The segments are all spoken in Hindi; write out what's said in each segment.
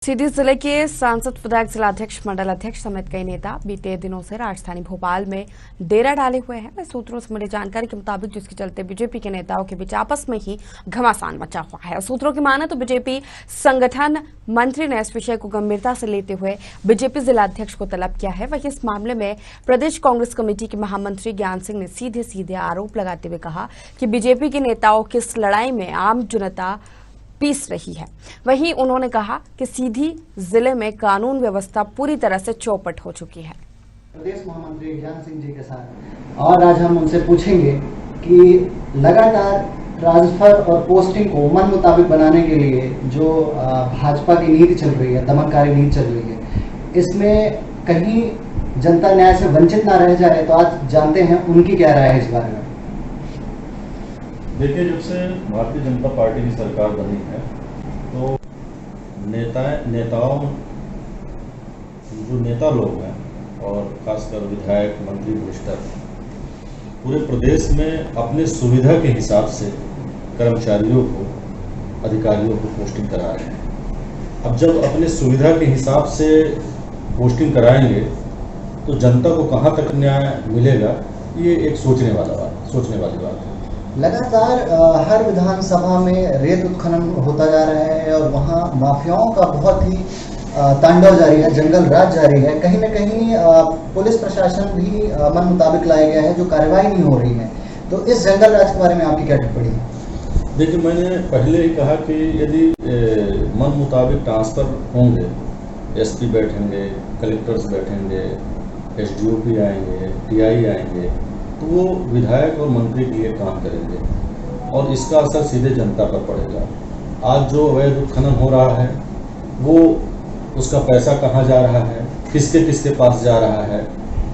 सीधी जिले के सांसद विधायक जिलाध्यक्ष मंडल अध्यक्ष समेत कई नेता बीते दिनों से राजधानी भोपाल में डेरा डाले हुए हैं। सूत्रों से मिली जानकारी के मुताबिक जिसके चलते बीजेपी के नेताओं के बीच आपस में ही घमासान मचा हुआ है। सूत्रों की माने तो बीजेपी संगठन मंत्री ने इस विषय को गंभीरता से लेते हुए बीजेपी जिलाध्यक्ष को तलब किया है। वहीं इस मामले में प्रदेश कांग्रेस कमेटी के महामंत्री ज्ञान सिंह ने सीधे सीधे आरोप लगाते हुए कहा कि बीजेपी के नेताओं की इस लड़ाई में आम जनता पीस रही है। वहीं उन्होंने कहा कि सीधी जिले में कानून व्यवस्था पूरी तरह से चौपट हो चुकी है। प्रदेश महामंत्री ज्ञान सिंह जी के साथ और आज हम उनसे पूछेंगे कि लगातार ट्रांसफर और पोस्टिंग को मन मुताबिक बनाने के लिए जो भाजपा की नीति चल रही है, दमनकारी नीति चल रही है, इसमें कहीं जनता न्याय से वंचित ना रह जाए। तो आज जानते हैं उनकी क्या राय है इस बारे में। देखिए, जब से भारतीय जनता पार्टी की सरकार बनी है तो नेताओं जो नेता लोग हैं और खासकर विधायक, मंत्री, मिनिस्टर पूरे प्रदेश में अपने सुविधा के हिसाब से कर्मचारियों को, अधिकारियों को पोस्टिंग करा रहे हैं। अब जब अपने सुविधा के हिसाब से पोस्टिंग कराएंगे तो जनता को कहाँ तक न्याय मिलेगा, ये एक सोचने वाली बात है। लगातार हर विधानसभा में रेत उत्खनन होता जा रहा है और वहाँ माफियाओं का बहुत ही तांडव जारी है, जंगल राज जारी है। कहीं न कहीं पुलिस प्रशासन भी मन मुताबिक लाया गया है, जो कार्रवाई नहीं हो रही है। तो इस जंगल राज के बारे में आपकी क्या टिप्पणी है? देखिए, मैंने पहले ही कहा कि यदि मन मुताबिक ट्रांसफर होंगे, एसपी बैठेंगे, कलेक्टर्स बैठेंगे, एसडीओपी आएंगे, टीआई आएंगे, तो वो विधायक और मंत्री के लिए काम करेंगे और इसका असर सीधे जनता पर पड़ेगा। आज जो अवैध उत्खनन हो रहा है वो उसका पैसा कहाँ जा रहा है, किसके किसके पास जा रहा है,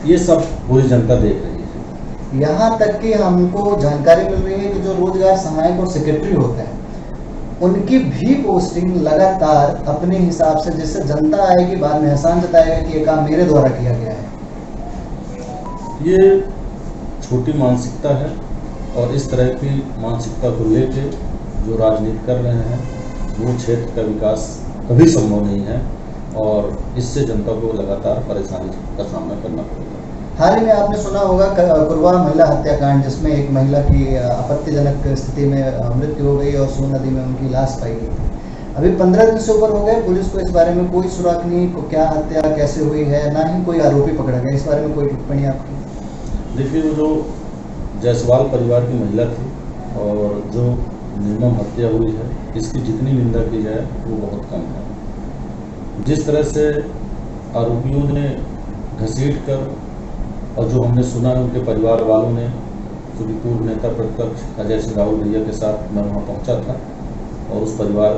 ये सब पूरी जनता देख रही है। यहाँ तक कि हमको जानकारी मिल रही है कि जो रोजगार सहायक और सेक्रेटरी होते हैं उनकी भी पोस्टिंग लगातार अपने हिसाब से, जिससे जनता आएगी बाद में एहसान जताएगा कि ये काम मेरे द्वारा किया गया है। ये छोटी मानसिकता है और इस तरह की मानसिकता को लेके जो राजनीति कर रहे हैं वो क्षेत्र का विकास कभी संभव नहीं है और इससे जनता को लगातार परेशानी का सामना करना पड़ेगा। हाल ही में आपने सुना होगा कुरवा महिला हत्याकांड, जिसमें एक महिला की आपत्तिजनक स्थिति में मृत्यु हो गई और सोन नदी में उनकी लाश पाई गई। अभी 15 दिन से ऊपर हो गए, पुलिस को इस बारे में कोई सुराग नहीं, क्या हत्या कैसे हुई है, ना ही कोई आरोपी पकड़ा गया। इस बारे में कोई टिप्पणी आपकी? देखिए, वो जो जायसवाल परिवार की महिला थी और जो निर्मम हत्या हुई है, इसकी जितनी निंदा की जाए वो बहुत कम है। जिस तरह से आरोपियों ने घसीट कर, और जो हमने सुना है उनके परिवार वालों ने, क्योंकि पूर्व नेता प्रतिपक्ष अजय सिंह राहुल भैया के साथ मैं वहाँ पहुँचा था और उस परिवार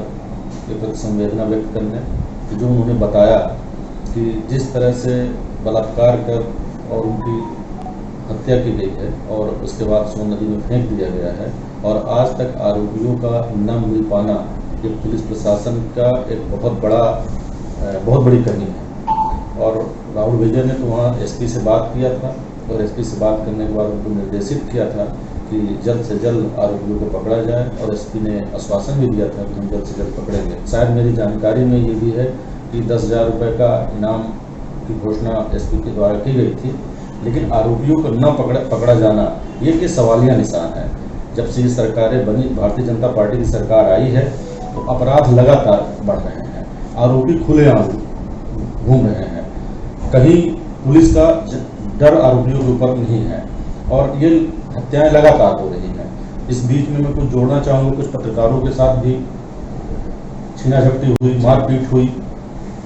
के प्रति संवेदना व्यक्त करने, जो उन्होंने बताया कि जिस तरह से बलात्कार कर और उनकी हत्या की गई है और उसके बाद सोन नदी में फेंक दिया गया है और आज तक आरोपियों का न मिल पाना, ये पुलिस प्रशासन का एक बहुत बड़ी कमी है। और राहुल भैया ने तो वहाँ एसपी से बात किया था और एसपी से बात करने के बाद उनको निर्देशित किया था कि जल्द से जल्द आरोपियों को पकड़ा जाए और एसपी ने आश्वासन भी दिया था कि हम जल्द से जल्द पकड़ेंगे। शायद मेरी जानकारी में ये भी है कि 10,000 रुपये का इनाम की घोषणा एसपी के द्वारा की गई थी, लेकिन आरोपियों को न पकड़ा जाना ये कि सवालिया निशान है। जब से ये सरकारें बनी, भारतीय जनता पार्टी की सरकार आई है, तो अपराध लगातार बढ़ रहे हैं, आरोपी खुलेआम घूम रहे हैं, कहीं पुलिस का डर आरोपियों के ऊपर नहीं है और ये हत्याएं लगातार हो रही हैं। इस बीच में मैं कुछ जोड़ना चाहूँगा, कुछ पत्रकारों के साथ भी छीना झपटी हुई, मारपीट हुई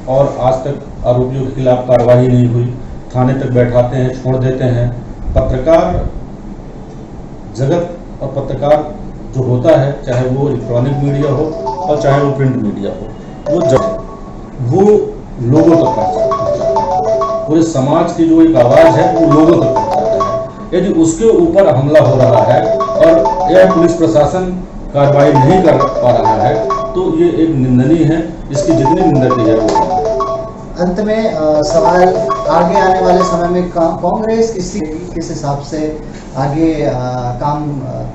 और आज तक आरोपियों के खिलाफ कार्रवाई नहीं हुई। थाने तक बैठाते हैं, छोड़ देते हैं। पत्रकार जगत और पत्रकार जो होता है, चाहे वो इलेक्ट्रॉनिक मीडिया हो और चाहे वो प्रिंट मीडिया हो, वो लोगों तक पहुँचाता है। पूरे समाज की जो एक आवाज़ है वो लोगों तक पहुँचाता है। यदि उसके ऊपर हमला हो रहा है और यह पुलिस प्रशासन कार्रवाई नहीं कर पा रहा है तो ये एक निंदनीय है। इसकी जितनी निंदा की जाए वो। अंत में सवाल, आगे आने वाले समय में कांग्रेस किस हिसाब से आगे काम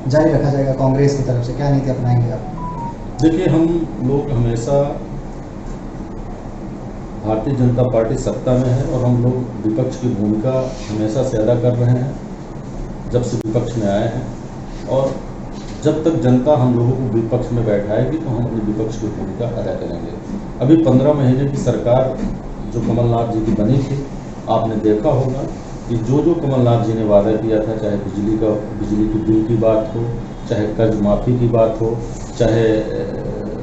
जारी रखा जाएगा? कांग्रेस की तरफ से क्या नीति अपनाएंगे आप? देखिए, हम लोग हमेशा भारतीय जनता पार्टी सत्ता में है और हम लोग विपक्ष की भूमिका हमेशा से अदा कर रहे हैं, जब से विपक्ष में आए हैं। और जब तक जनता हम लोगों को विपक्ष में बैठाएगी तो हम अपनी विपक्ष की भूमिका अदा करेंगे। अभी 15 महीने की सरकार जो कमलनाथ जी की बनी थी, आपने देखा होगा कि जो कमलनाथ जी ने वादा किया था, चाहे बिजली की बिल की बात हो, चाहे कर्ज माफ़ी की बात हो, चाहे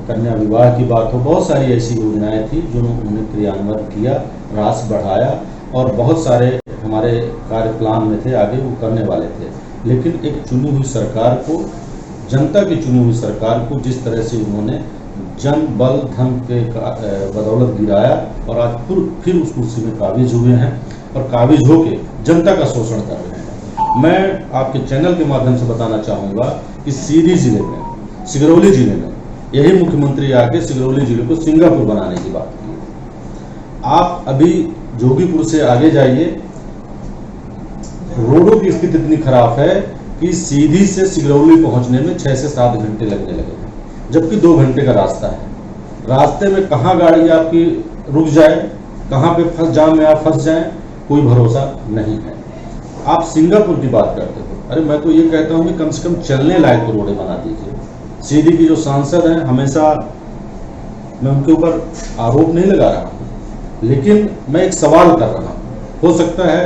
कन्या विवाह की बात हो, बहुत सारी ऐसी योजनाएं थी जो उन्होंने क्रियान्वित किया, राशि बढ़ाया और बहुत सारे हमारे कार्य प्लान में थे, आगे वो करने वाले थे। लेकिन एक चुनी हुई सरकार को, जनता की चुनी हुई सरकार को जिस तरह से उन्होंने जन बल धन के बदौलत गिराया और आज फिर उस कुर्सी में काबिज हुए हैं और काबिज होके जनता का शोषण कर रहे हैं। मैं आपके चैनल के माध्यम से बताना चाहूँगा कि सीधी जिले में, सिगरौली जिले में यही मुख्यमंत्री आके सिगरौली जिले को सिंगापुर बनाने की बात की। आप अभी जोगीपुर से आगे जाइए, रोडों की स्थिति इतनी खराब है कि सीधी से सिगरौली पहुंचने में 6 से 7 घंटे लगने लगे, जबकि 2 घंटे का रास्ता है। रास्ते में कहाँ गाड़ी आपकी रुक जाए, कहाँ पे जाम में आप फंस जाएं, कोई भरोसा नहीं है। आप सिंगापुर की बात करते हो, अरे मैं तो ये कहता हूँ कि कम से कम चलने लायक तो रोडें बना दीजिए। सीधी की जो सांसद हैं, हमेशा मैं उनके ऊपर आरोप नहीं लगा रहा हूँ, लेकिन मैं एक सवाल कर रहा हूँ। हो सकता है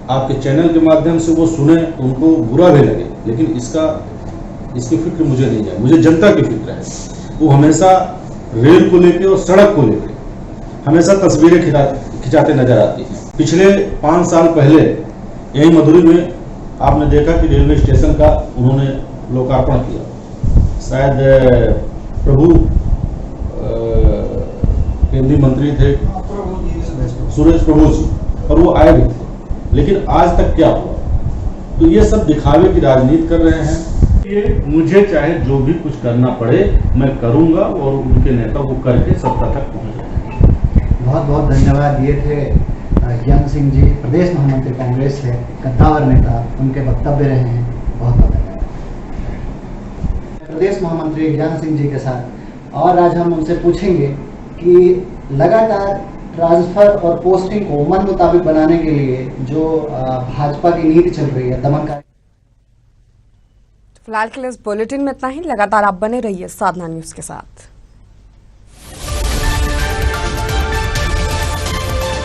आपके चैनल के माध्यम से वो सुने तो उनको बुरा भी लगे, लेकिन इसकी फिक्र मुझे नहीं है, मुझे जनता की फिक्र है। वो हमेशा रेल को लेकर और सड़क को लेकर हमेशा तस्वीरें खिंचाते नजर आती हैं। पिछले 5 साल पहले यही मधुरी में आपने देखा कि रेलवे स्टेशन का उन्होंने लोकार्पण किया, शायद प्रभु केंद्रीय मंत्री थे सुरेश प्रभु जी, और वो आए भी थे, लेकिन आज तक क्या हुआ? तो ये सब दिखावे की राजनीति कर रहे हैं। ये मुझे चाहे जो भी कुछ करना पड़े मैं करूंगा और उनके नेता को करके सत्ता तक पहुंच जाएंगे। बहुत बहुत धन्यवाद। ये थे ज्ञान सिंह जी, प्रदेश महामंत्री कांग्रेस से, कद्दावर नेता, उनके वक्तव्य रहे हैं। बहुत बहुत धन्यवाद। प्रदेश महामंत्री ज्ञान सिंह जी के साथ और आज हम उनसे पूछेंगे कि लगातार ट्रांसफर और पोस्टिंग को मन मुताबिक बनाने के लिए जो भाजपा की नीति चल रही है, दमनकारी। फिलहाल के लिए इस बुलेटिन में इतना ही। लगातार आप बने रहिए साधना न्यूज के साथ।